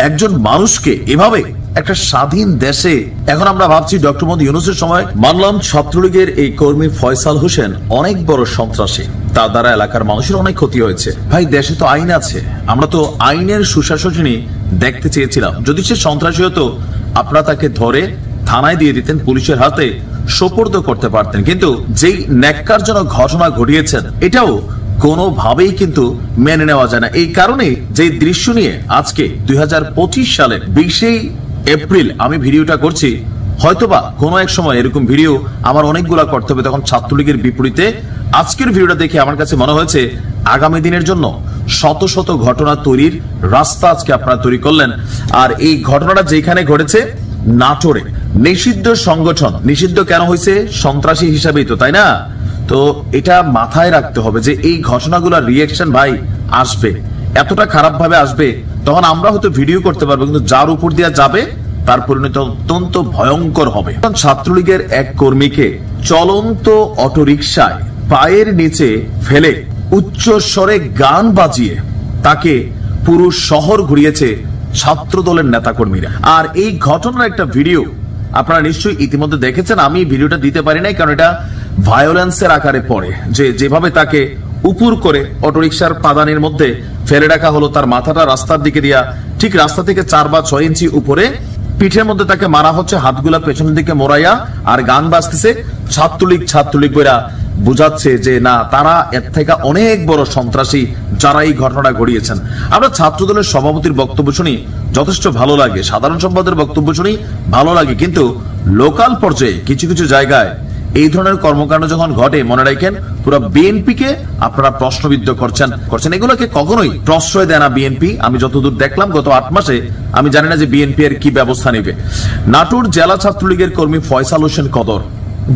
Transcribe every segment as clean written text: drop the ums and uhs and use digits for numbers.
একজন মানুষকে এভাবে একটা স্বাধীন দেশে, এখন আমরা ভাবছি ডক্টর মোহাম্মদ ইউনূসের সময় মানলাম ছাত্রলীগের এই কর্মী ফয়সাল হোসেন অনেক বড় সন্ত্রাসী, তার দ্বারা এলাকার মানুষের অনেক ক্ষতি হয়েছে। ভাই, দেশে তো আইন আছে, আমরা তো আইনের সুশাসনই দেখতে চেয়েছিলাম। যদি সে সন্ত্রাসী হতো আপনারা তাকে ধরে থানায় দিয়ে দিতেন, পুলিশের হাতে সোপর্দ করতে পারতেন। কিন্তু যেই ন্যাক্কারজনক ঘটনা ঘটিয়েছেন এটাও কোনোভাবেই কিন্তু মেনে নেওয়া যায় না। এই কারণে যে দৃশ্য নিয়ে আজকে 2025 সালের 20 এপ্রিল আমি ভিডিওটা করছি, হয়তোবা কোনো এক সময় এরকম ভিডিও আমার অনেকগুলা করতে হবে, তখন ছাত্রলীগের বিপরীতে আজকের ভিডিওটা দেখে আমার কাছে মনে হয়েছে আগামী দিনের জন্য শত শত ঘটনা তৈরির রাস্তা আজকে আপনারা তৈরি করলেন। আর এই ঘটনাটা যেখানে ঘটেছে নাটোরে, নিষিদ্ধ সংগঠন, নিষিদ্ধ কেন হয়েছে? সন্ত্রাসী হিসাবেই তো, তাই না? তো এটা মাথায় রাখতে হবে যে এই ঘটনাগুলোর রিয়াকশন ভাই আসবে, এতটা খারাপ ভাবে আসবে, তখন আমরা হয়তো ভিডিও করতে পারবো, কিন্তু যার উপর দিয়ে যাবে তার পরিণতি অত্যন্ত ভয়ঙ্কর হবে। ছাত্রলীগের এক কর্মীকে চলন্ত অটোরিকশায় পায়ের নিচে ফেলে উচ্চ স্বরে গান বাজিয়ে তাকে পুরো শহর ঘুরিয়েছে ছাত্র দলের নেতাকর্মীরা। আর এই ঘটনার একটা ভিডিও আপনারা নিশ্চয়ই ইতিমধ্যে দেখেছেন। আমি ভিডিওটা দিতে পারি নাই কারণ এটা ভায়োলেন্সের আকারে পড়ে, যেভাবে তাকে উপর করে অটোরিকশার পাদানির মধ্যে ফেলে রাখা হলো, তার মাথাটা রাস্তার দিকে দিয়া ঠিক রাস্তা থেকে 4 বা 6 ইঞ্চি উপরে, পিঠের মধ্যে তাকে মারা হচ্ছে, হাতগুলা পেছনের দিকে মোড়াইয়া, আর গান বাজতেছে। ছাত্রলীগ বইরা বুঝাচ্ছে যে না, তারা এর থেকে অনেক বড় সন্ত্রাসী যারা এই ঘটনাটা ঘটিয়েছেন। আমরা ছাত্রদলের সভাপতির বক্তব্য শুনি, যথেষ্ট ভালো লাগে, সাধারণ সম্পাদকের বক্তব্য শুনি, ভালো লাগে, কিন্তু লোকাল পর্যায়ে কিছু কিছু জায়গায় এই ধরনের কর্মকাণ্ড যখন ঘটে, মনে রাখেন পুরো বিএনপিকে আপনারা প্রশ্নবিদ্ধ করছেন। এগুলোকে কখনোই প্রশ্রয় দেয় না বিএনপি। আমি যতদূর দেখলাম গত 8 মাসে, আমি জানি না যে বিএনপি এর কি ব্যবস্থা নেবে। নাটোর জেলা ছাত্রলীগের কর্মী ফয়সাল হোসেন কদর,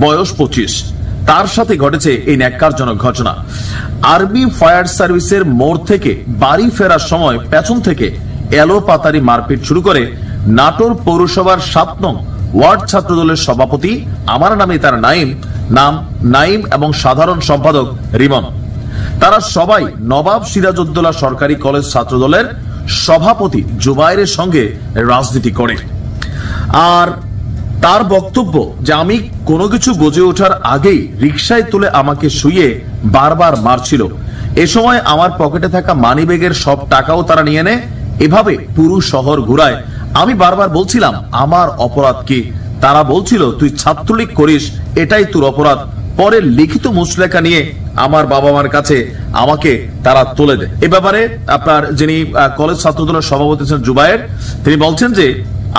বয়স 25, তার সাথে ঘটেছে এই ন্যাক্কারজনক ঘটনা। আর্মি ফায়ার সার্ভিসের মোড় থেকে বাড়ি ফেরার সময় পেছন থেকে এলো পাতারি মারপিট শুরু করে নাটোর পৌরসভার 7 নং ওয়ার্ড ছাত্রদলের সভাপতি, আমার নামে তার নাইম এবং সাধারণ সম্পাদক রিমন। তারা সবাই নবাব সিরাজউদ্দৌলা সরকারি কলেজ ছাত্রদলের সভাপতি জুবাইরের সঙ্গে রাজনীতি করে। আর তার বক্তব্য যে আমি কোনো কিছু বুঝে ওঠার আগেই রিকশায় তুলে আমাকে শুইয়ে বারবার মারছিল। এ সময় আমার পকেটে থাকা মানিব্যাগের সব টাকাও তারা নিয়ে নেয়, এভাবে পুরো শহর ঘুরায়। আমি বারবার বলছিলাম আমার অপরাধ কি? তারা বলছিল তুই ছাত্রলীগ করিস, এটাই তোর অপরাধ। পরে লিখিত মুচলেখা নিয়ে আমার বাবা মার কাছে আমাকে তারা তুলে দেয়। এ ব্যাপারে আপনার যিনি কলেজ ছাত্রদলের সভাপতি ছিলেন জুবায়ের, তিনি বলছেন যে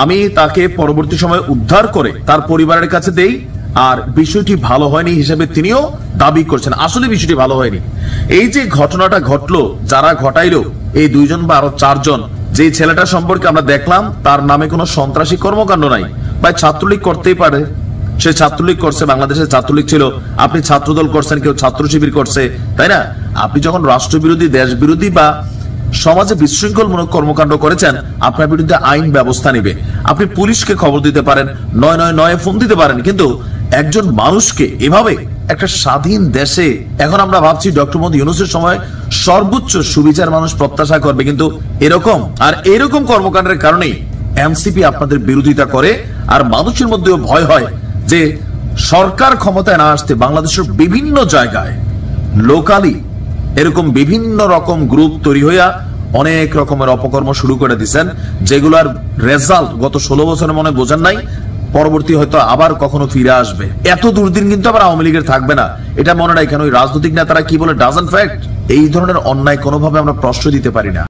আমি তাকে পরবর্তী সময় উদ্ধার করে তার পরিবারের কাছে দেই, আর বিষয়টি ভালো হয়নি হিসেবে তিনিও দাবি করছেন। আসলে বিষয়টি ভালো হয়নি। এই যে ঘটনাটা ঘটলো, যারা ঘটাইলো এই 2 জন বা আরো 4 জন, যে ছেলেটা সম্পর্কে আমরা দেখলাম তার নামে কোনো সন্ত্রাসী কর্মকাণ্ড নাই। ভাই, ছাত্রলীগ করতেই পারে, সে ছাত্রলীগ করছে, বাংলাদেশের ছাত্রলীগ ছিল, আপনি ছাত্রদল করছেন, কেউ ছাত্র শিবির করছে, তাই না? আপনি যখন রাষ্ট্রবিরোধী, দেশ বিরোধী বা সমাজে বিশৃঙ্খলমূলক কর্মকাণ্ড করেছেন, আপনার বিরুদ্ধে আইন ব্যবস্থা নেবে। আপনি পুলিশকে খবর দিতে পারেন, 999 ফোন দিতে পারেন, কিন্তু একজন মানুষকে এভাবে একটা স্বাধীন দেশে, এখন আমরা ভাবছি ডক্টর মোহাম্মদ ইউনূসের সময় সর্বোচ্চ সুবিচার মানুষ প্রত্যাশা করবে, কিন্তু এরকম কর্মকাণ্ডের কারণেই এনসিপি আপনাদের বিরোধিতা করে। আর মানুষের মধ্যেও ভয় হয় যে সরকার ক্ষমতায় না আসতে বাংলাদেশের বিভিন্ন জায়গায় লোকালি এরকম বিভিন্ন রকম গ্রুপ তৈরি হইয়া অনেক রকমের অপকর্ম শুরু করে দিচ্ছেন, যেগুলার রেজাল্ট গত 16 বছরের মনে বোঝেন নাই, পরবর্তী হয়তো আবার কখনো ফিরে আসবে। এত দুর্দিন কিন্তু আবার আওয়ামী লীগের থাকবে না, এটা মনে রাখেন। ওই রাজনৈতিক নেতারা কি বলে, ডাজন্ট ফ্যাক্ট। এই ধরনের অন্যায় কোনোভাবে আমরা প্রশ্রয় দিতে পারি না।